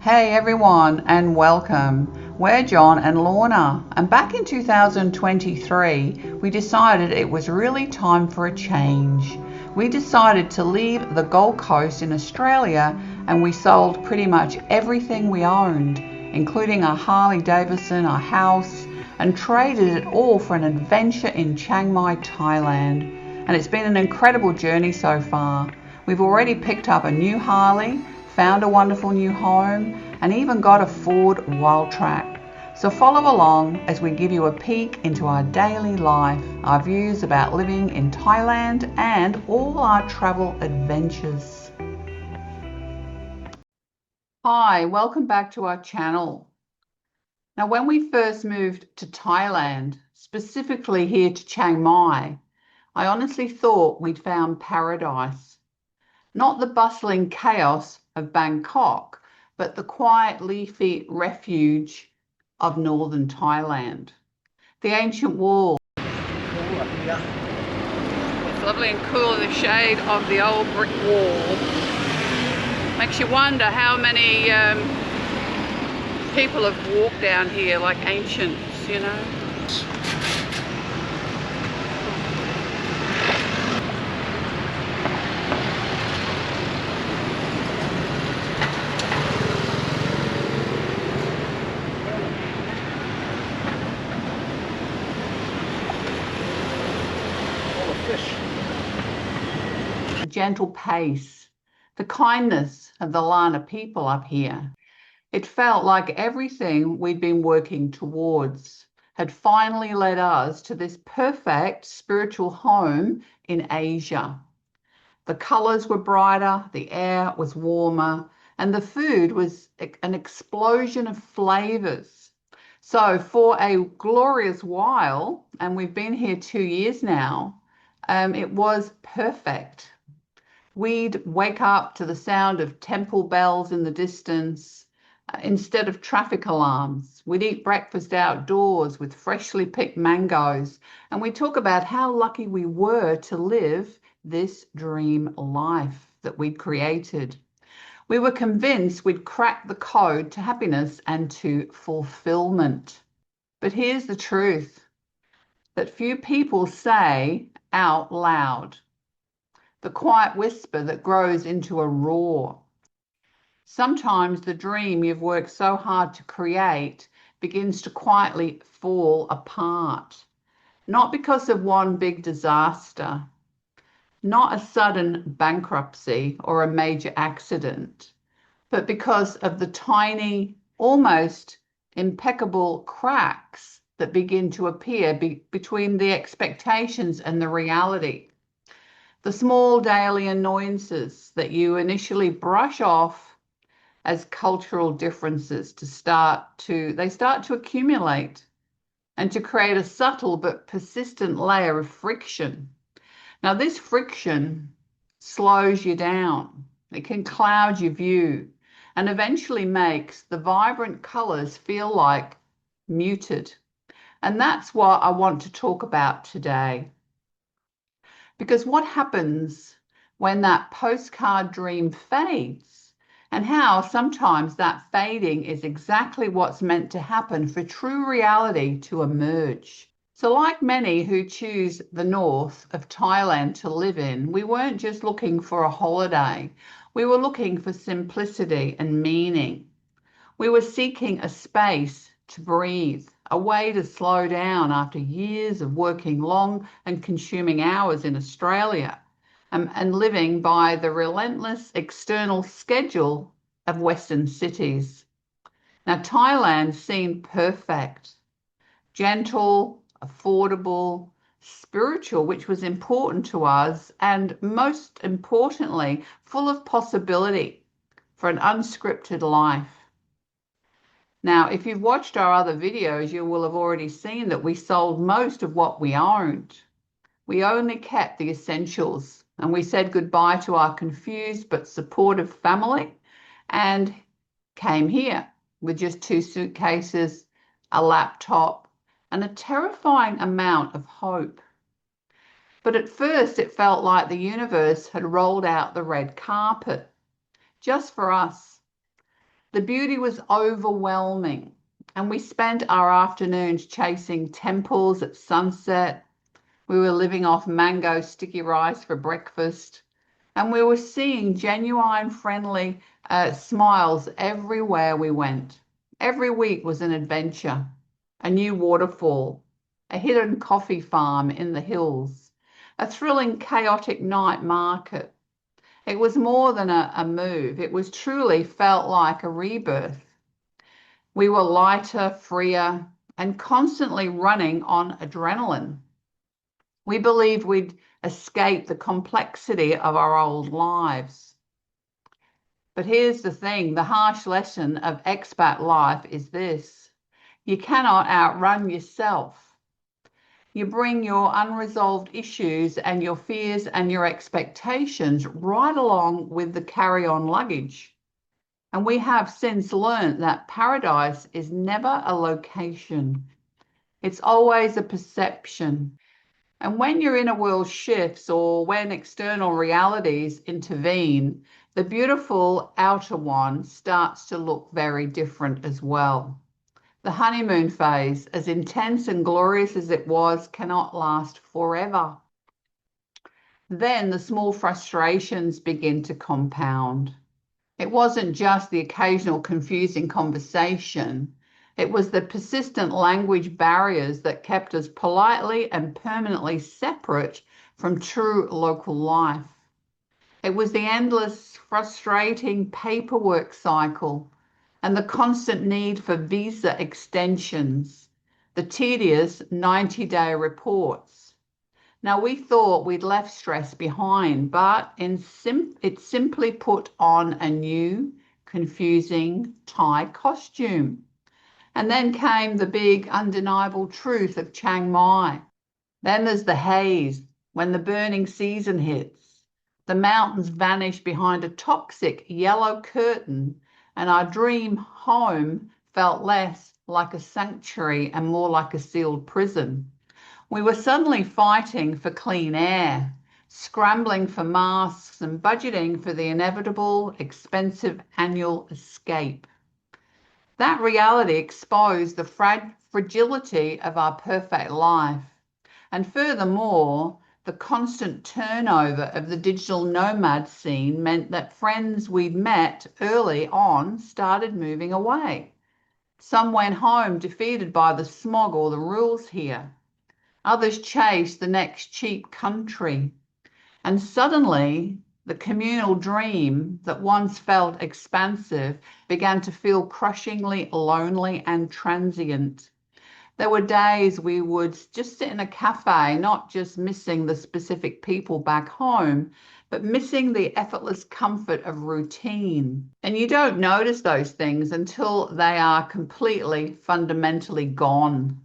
Hey everyone, and welcome. We're John and Lorna, and back in 2023 we decided it was really time for a change. We decided to leave the Gold Coast in Australia, and we sold pretty much everything we owned, including our Harley Davidson, our house, and traded it all for an adventure in Chiang Mai, Thailand. And it's been an incredible journey so far. We've already picked up a new Harley, found a wonderful new home, and even got a Ford Wildtrak. So follow along as we give you a peek into our daily life, our views about living in Thailand, and all our travel adventures. Hi, welcome back to our channel. Now, when we first moved to Thailand, specifically here to Chiang Mai, I honestly thought we'd found paradise. Not the bustling chaos of Bangkok, but the quiet, leafy refuge of northern Thailand. The ancient walls. It's lovely and cool in the shade of the old brick wall. Makes you wonder how many people have walked down here like ancients, you know. The gentle pace, the kindness of the Lana people up here. It felt like everything we'd been working towards had finally led us to this perfect spiritual home in Asia. The colours were brighter, the air was warmer, and the food was an explosion of flavours. So for a glorious while, and we've been here 2 years now, it was perfect. We'd wake up to the sound of temple bells in the distance instead of traffic alarms. We'd eat breakfast outdoors with freshly picked mangoes, and we'd talk about how lucky we were to live this dream life that we'd created. We were convinced we'd cracked the code to happiness and to fulfillment. But here's the truth that few people say out loud. The quiet whisper that grows into a roar. Sometimes the dream you've worked so hard to create begins to quietly fall apart. Not because of one big disaster, not a sudden bankruptcy or a major accident, but because of the tiny, almost impeccable cracks that begin to appear between the expectations and the reality. The small daily annoyances that you initially brush off as cultural differences start to accumulate and to create a subtle but persistent layer of friction. Now, this friction slows you down. It can cloud your view and eventually makes the vibrant colors feel like muted. And that's what I want to talk about today. Because what happens when that postcard dream fades, and how sometimes that fading is exactly what's meant to happen for true reality to emerge. So like many who choose the north of Thailand to live in, we weren't just looking for a holiday. We were looking for simplicity and meaning. We were seeking a space to breathe, a way to slow down after years of working long and consuming hours in Australia and living by the relentless external schedule of Western cities. Now, Thailand seemed perfect, gentle, affordable, spiritual, which was important to us, and most importantly, full of possibility for an unscripted life. Now, if you've watched our other videos, you will have already seen that we sold most of what we owned. We only kept the essentials, and we said goodbye to our confused but supportive family and came here with just 2 suitcases, a laptop, and a terrifying amount of hope. But at first it felt like the universe had rolled out the red carpet just for us. The beauty was overwhelming, and we spent our afternoons chasing temples at sunset. We were living off mango sticky rice for breakfast, and we were seeing genuine, friendly smiles everywhere we went. Every week was an adventure, a new waterfall, a hidden coffee farm in the hills, a thrilling, chaotic night market. It was more than a move. It was truly felt like a rebirth. We were lighter, freer, and constantly running on adrenaline. We believed we'd escape the complexity of our old lives. But here's the thing, the harsh lesson of expat life is this: you cannot outrun yourself. You bring your unresolved issues and your fears and your expectations right along with the carry-on luggage. And we have since learned that paradise is never a location. It's always a perception. And when your inner world shifts or when external realities intervene, the beautiful outer one starts to look very different as well. The honeymoon phase, as intense and glorious as it was, cannot last forever. Then the small frustrations begin to compound. It wasn't just the occasional confusing conversation. It was the persistent language barriers that kept us politely and permanently separate from true local life. It was the endless, frustrating paperwork cycle and the constant need for visa extensions, the tedious 90-day reports. Now, we thought we'd left stress behind, but it simply put on a new, confusing Thai costume. And then came the big, undeniable truth of Chiang Mai. Then there's the haze when the burning season hits. The mountains vanish behind a toxic yellow curtain, and our dream home felt less like a sanctuary and more like a sealed prison. We were suddenly fighting for clean air, scrambling for masks and budgeting for the inevitable, expensive annual escape. That reality exposed the fragility of our perfect life. And furthermore, the constant turnover of the digital nomad scene meant that friends we'd met early on started moving away. Some went home defeated by the smog or the rules here. Others chased the next cheap country. And suddenly, the communal dream that once felt expansive began to feel crushingly lonely and transient. There were days we would just sit in a cafe, not just missing the specific people back home, but missing the effortless comfort of routine. And you don't notice those things until they are completely, fundamentally gone.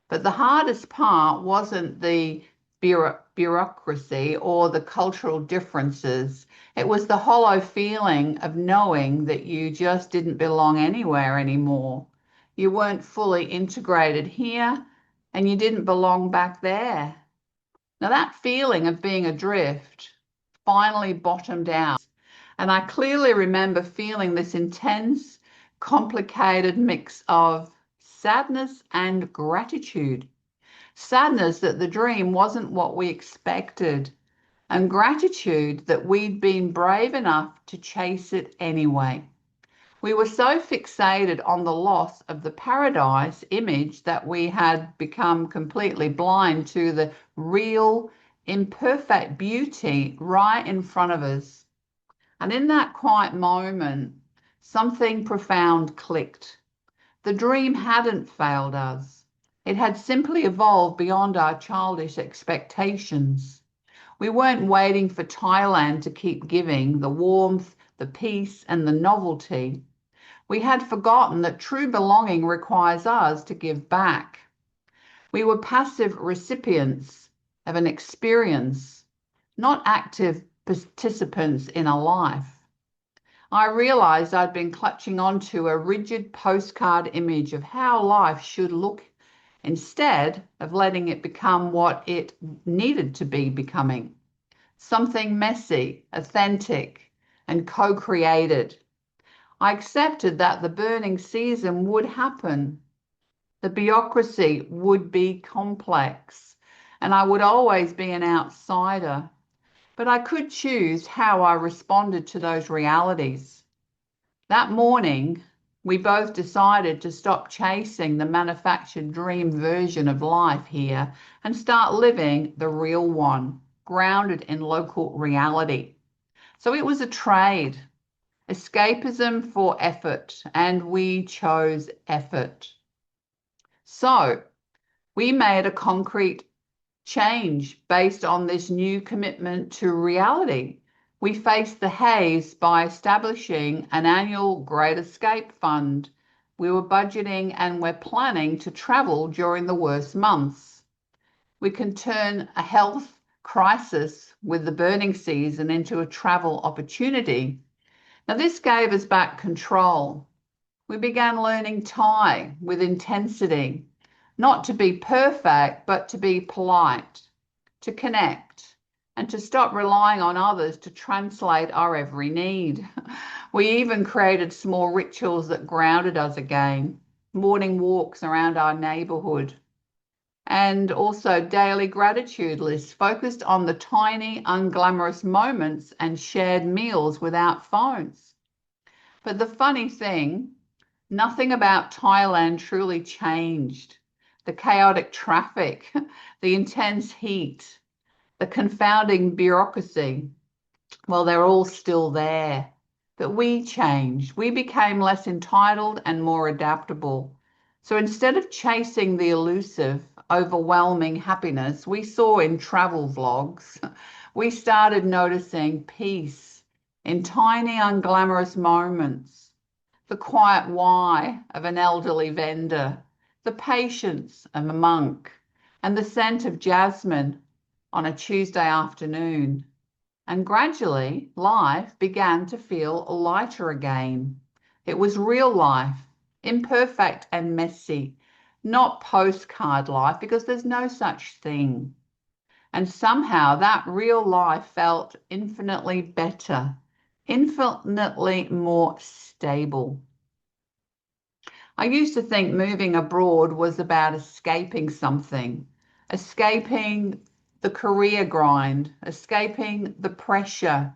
But the hardest part wasn't the bureaucracy or the cultural differences. It was the hollow feeling of knowing that you just didn't belong anywhere anymore. You weren't fully integrated here, and you didn't belong back there. Now, that feeling of being adrift finally bottomed out. And I clearly remember feeling this intense, complicated mix of sadness and gratitude. Sadness that the dream wasn't what we expected, and gratitude that we'd been brave enough to chase it anyway. We were so fixated on the loss of the paradise image that we had become completely blind to the real, imperfect beauty right in front of us. And in that quiet moment, something profound clicked. The dream hadn't failed us. It had simply evolved beyond our childish expectations. We weren't waiting for Thailand to keep giving the warmth, the peace, and the novelty. We had forgotten that true belonging requires us to give back. We were passive recipients of an experience, not active participants in a life. I realized I'd been clutching onto a rigid postcard image of how life should look instead of letting it become what it needed to be becoming. Something messy, authentic, and co-created. I accepted that the burning season would happen. The bureaucracy would be complex, and I would always be an outsider. But I could choose how I responded to those realities. That morning, we both decided to stop chasing the manufactured dream version of life here and start living the real one, grounded in local reality. So it was a trade, escapism for effort, and we chose effort. So we made a concrete change based on this new commitment to reality. We faced the haze by establishing an annual Great Escape Fund. We were budgeting and we're planning to travel during the worst months. We can turn a health crisis with the burning season into a travel opportunity. Now, this gave us back control. We began learning Thai with intensity, not to be perfect, but to be polite, to connect, and to stop relying on others to translate our every need. We even created small rituals that grounded us again, morning walks around our neighborhood, and also daily gratitude lists focused on the tiny, unglamorous moments and shared meals without phones. But the funny thing, nothing about Thailand truly changed. The chaotic traffic, the intense heat, the confounding bureaucracy, well, they're all still there. But we changed. We became less entitled and more adaptable. So instead of chasing the elusive, overwhelming happiness we saw in travel vlogs, we started noticing peace in tiny, unglamorous moments. The quiet why of an elderly vendor, the patience of a monk, and the scent of jasmine on a Tuesday afternoon. And gradually, life began to feel lighter again. It was real life, imperfect and messy, not postcard life, because there's no such thing. And somehow that real life felt infinitely better, infinitely more stable. I used to think moving abroad was about escaping something, escaping the career grind, escaping the pressure.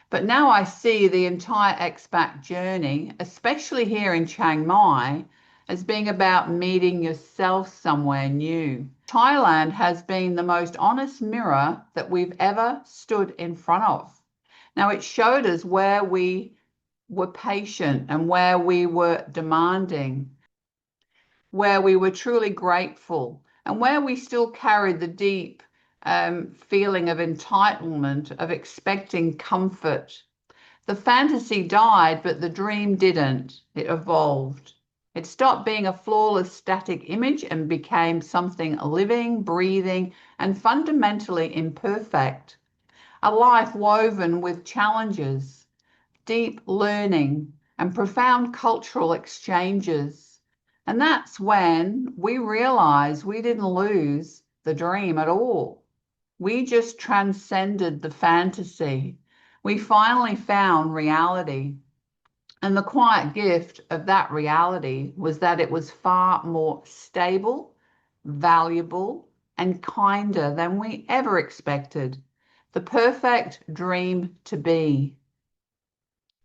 But now I see the entire expat journey, especially here in Chiang Mai, as being about meeting yourself somewhere new. Thailand has been the most honest mirror that we've ever stood in front of. Now, it showed us where we were patient and where we were demanding, where we were truly grateful, and where we still carried the deep feeling of entitlement, of expecting comfort. The fantasy died, but the dream didn't. It evolved. It stopped being a flawless, static image and became something living, breathing, and fundamentally imperfect. A life woven with challenges, deep learning, and profound cultural exchanges. And that's when we realized we didn't lose the dream at all. We just transcended the fantasy. We finally found reality. And the quiet gift of that reality was that it was far more stable, valuable, and kinder than we ever expected. The perfect dream to be.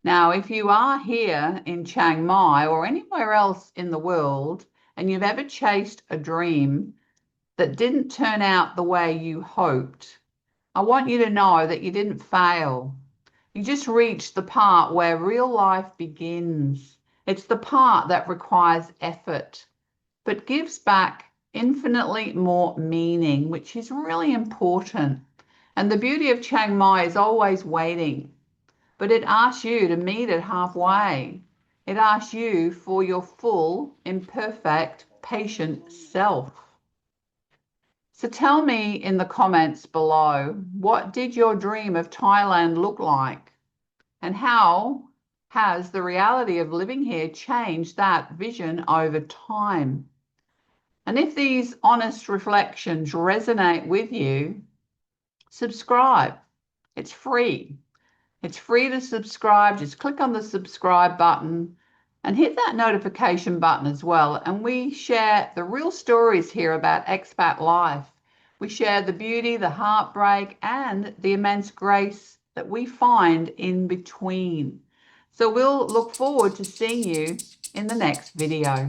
Now, if you are here in Chiang Mai or anywhere else in the world and you've ever chased a dream that didn't turn out the way you hoped, I want you to know that you didn't fail. You just reached the part where real life begins. It's the part that requires effort, but gives back infinitely more meaning, which is really important. And the beauty of Chiang Mai is always waiting, but it asks you to meet it halfway. It asks you for your full, imperfect, patient self. So tell me in the comments below, what did your dream of Thailand look like? And how has the reality of living here changed that vision over time? And if these honest reflections resonate with you, subscribe. It's free. It's free to subscribe. Just click on the subscribe button and hit that notification button as well. And we share the real stories here about expat life. We share the beauty, the heartbreak, and the immense grace that we find in between. So we'll look forward to seeing you in the next video.